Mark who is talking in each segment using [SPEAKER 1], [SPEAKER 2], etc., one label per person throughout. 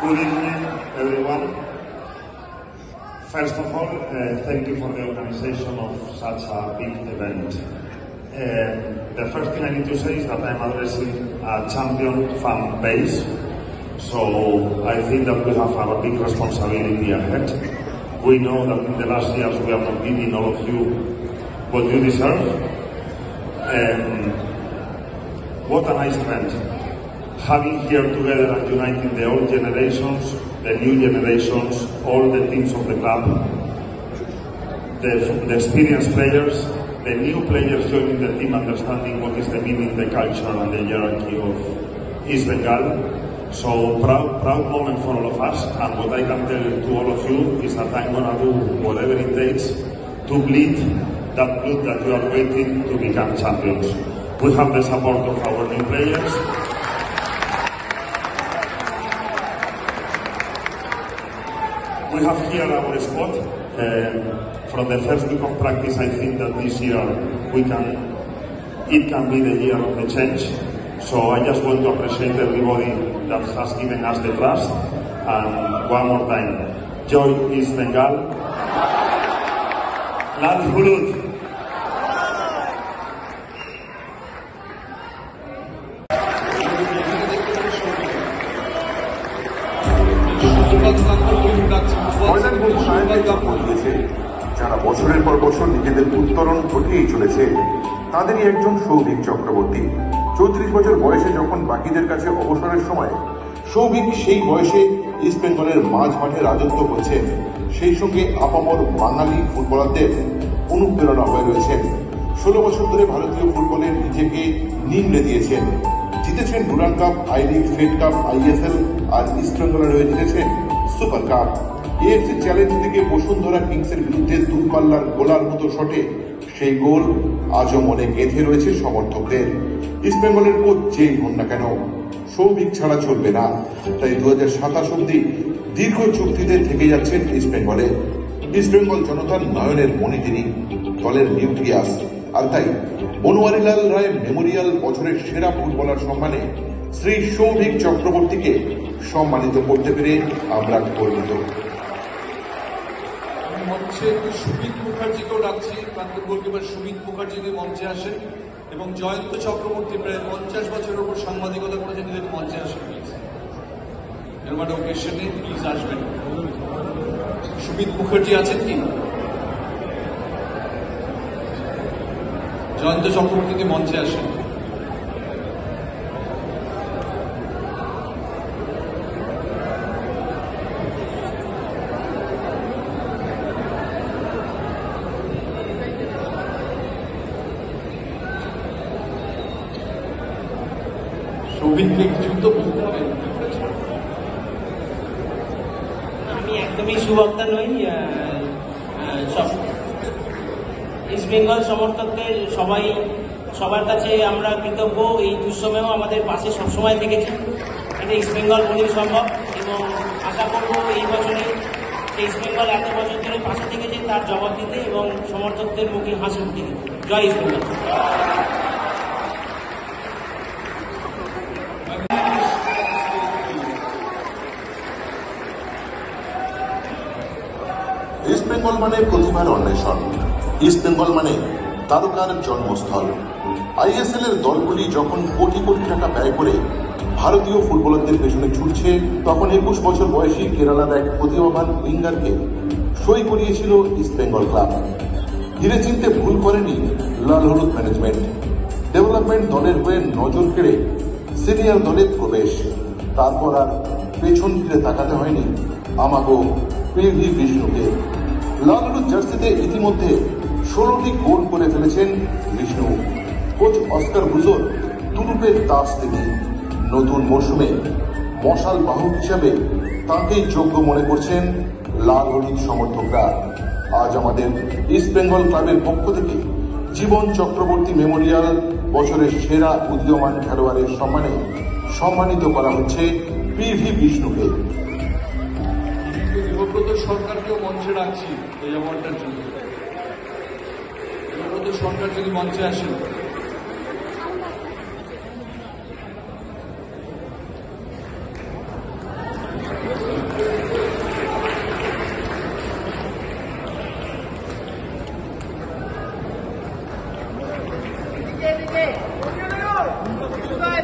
[SPEAKER 1] Good evening, everyone. First of all, thank you for the organization of such a big event. The first thing I need to say is that I'm addressing a champion fan base, so I think that we have a big responsibility ahead. We know that in the last years we have not given all of you what you deserve. What a nice event. Having here together and uniting the old generations, the new generations, all the teams of the club, the experienced players, the new players joining the team, understanding what is the meaning, the culture and the hierarchy of East Bengal. So proud moment for all of us, and what I can tell to all of you is that I'm going to do whatever it takes to bleed that blood that you are waiting to become champions. We have the support of our new players. We have here our squad. From the first week of practice, I think that this year it can be the year of the change. So I just want to appreciate everybody that has given us the trust. And one more time, Joy East Bengal. Lal Hulud.
[SPEAKER 2] যারা বছরের পর বছর নিজেদের উত্তরণ ঘটিয়েই চলেছে, তাদেরই একজন সৌভিক চক্রবর্তী। 34 বছর বয়সে যখন বাকিদের কাছে অবসরের সময়, সৌভিক সেই বয়সে ইস্ট বেঙ্গলের মাঝ মাঠে রাজত্ব করছেন। সেই সঙ্গে আপামর বাঙালি ফুটবলারদের অনুপ্রেরণা হয়ে রয়েছেন। 16 বছর ধরে ভারতীয় ফুটবলে নিজেকে নিংড়ে দিয়েছেন। জিতেছেন Durand Cup, I league, Fed Cup, ISL, আর ইস্ট বেঙ্গলের হয়ে জিতেছেন সুপার কাপ। AFC চ্যালেঞ্জ থেকে বসুন্ধরা কিংসের বিরুদ্ধে দূরপাল্লার গোলার মতো শটে সেই গোল আজও মনে গেঁথে রয়েছে সমর্থকদের। ইস্ট বেঙ্গলের কোচ যেই হন না কেন, সৌভিক ছাড়া চলবে না। তাই 2027 অব্দি দীর্ঘ চুক্তিতে থেকে যাচ্ছেন ইস্ট বেঙ্গলে। ইস্ট বেঙ্গল জনতার নয়নের মণি তিনি, দলের নিউক্লিয়াস। আর তাই বনোয়ারিলাল রায় মেমোরিয়াল বছরের সেরা ফুটবলার সম্মানে শ্রী সৌভিক চক্রবর্তীকে সম্মানিত করতে পেরে আমরা গর্বিত।
[SPEAKER 3] মঞ্চে সুমিত মুখার্জিকেও ডাকছি, প্রাক্তন গোলকিপার সুমিত মুখার্জি যদি মঞ্চে আসেন, এবং জয়ন্ত চক্রবর্তী প্রায় 50 বছরের উপর সাংবাদিকতা করেছেন, যদি মঞ্চে আসেন প্লিজ। এরকম ওকেশনে প্লিজ আসবেন। সুমিত মুখার্জি আছেন কি? জয়ন্ত চক্রবর্তী যদি মঞ্চে আসেন।
[SPEAKER 4] আমি একদমই সুবক্তা নই। ইস্ট বেঙ্গল সমর্থকদের সবার কাছে আমরা কৃতজ্ঞ। এই দুঃসময়েও আমাদের পাশে সবসময় থেকেছে। এটা ইস্ট বেঙ্গল বলেই সম্ভব, এবং আশা করব এই বছরে ইস্ট বেঙ্গল এত বছর ধরে পাশে থেকেছে তার জবাব দিতে এবং সমর্থকদের মুখে হাসি ফুটে দিতে। জয় ইস্ট বেঙ্গল।
[SPEAKER 2] ইস্ট বেঙ্গল মানে প্রতিভার অন্বেষণ, ইস্ট বেঙ্গল মানে তারকার জন্মস্থল। ISL এর দলগুলি যখন কোটি কোটি টাকা ব্যয় করে ভারতীয় ফুটবলারদের পেছনে ছুটছে, তখন 21 বছর বয়সী কেরালার এক প্রতিভাবান উইঙ্গারকে সই করিয়েছিল ইস্ট বেঙ্গল ক্লাব। ধীরে চিনতে ভুল করেনি লাল হলুদ ম্যানেজমেন্ট। ডেভেলপমেন্ট দলের হয়ে নজর কেড়ে সিনিয়র দলে প্রবেশ। তারপর আর পেছন ফিরে তাকাতে হয়নি আমাগো PV বিষ্ণুকে। লাল হলুদ জার্সিতে ইতিমধ্যে 16টি গোল করে ফেলেছেন বিষ্ণু। কোচ অস্কার ব্রুজোর তুরুপের দাস তিনি। নতুন মরশুমে মশাল বাহক হিসাবে তাঁকেই যোগ্য মনে করছেন লাল হলুদ সমর্থকরা। আজ আমাদের ইস্ট বেঙ্গল ক্লাবের পক্ষ থেকে জীবন চক্রবর্তী মেমোরিয়াল বছরের সেরা উদীয়মান খেলোয়াড়ের সম্মানে সম্মানিত করা হচ্ছে PV বিষ্ণুকে।
[SPEAKER 3] দেবব্রত সরকারকেও মঞ্চে রাখছি এই অ্যাওয়ার্ডটার জন্য। দেবব্রত সরকার যদি মঞ্চে আসেন।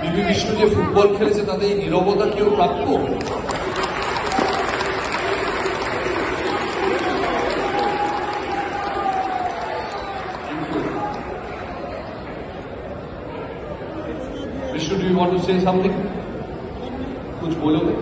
[SPEAKER 3] বিবি বিষ্ণু যে ফুটবল খেলেছে তাদের এই নীরবতা কেউ প্রাপ্য? Vishnu, do you want to say something? कुछ बोलोगे?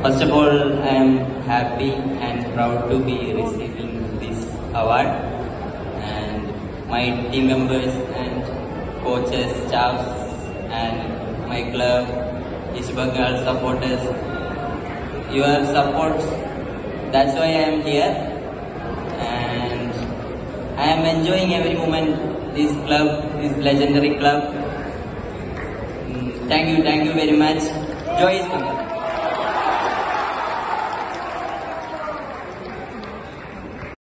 [SPEAKER 5] First of all, I am happy and proud to be receiving this award, and my team members and coaches, staffs, and my club, East Bengal supporters. Your support, that's why I am here, and I am enjoying every moment. This club, this legendary club. Thank you very much. Joy is coming.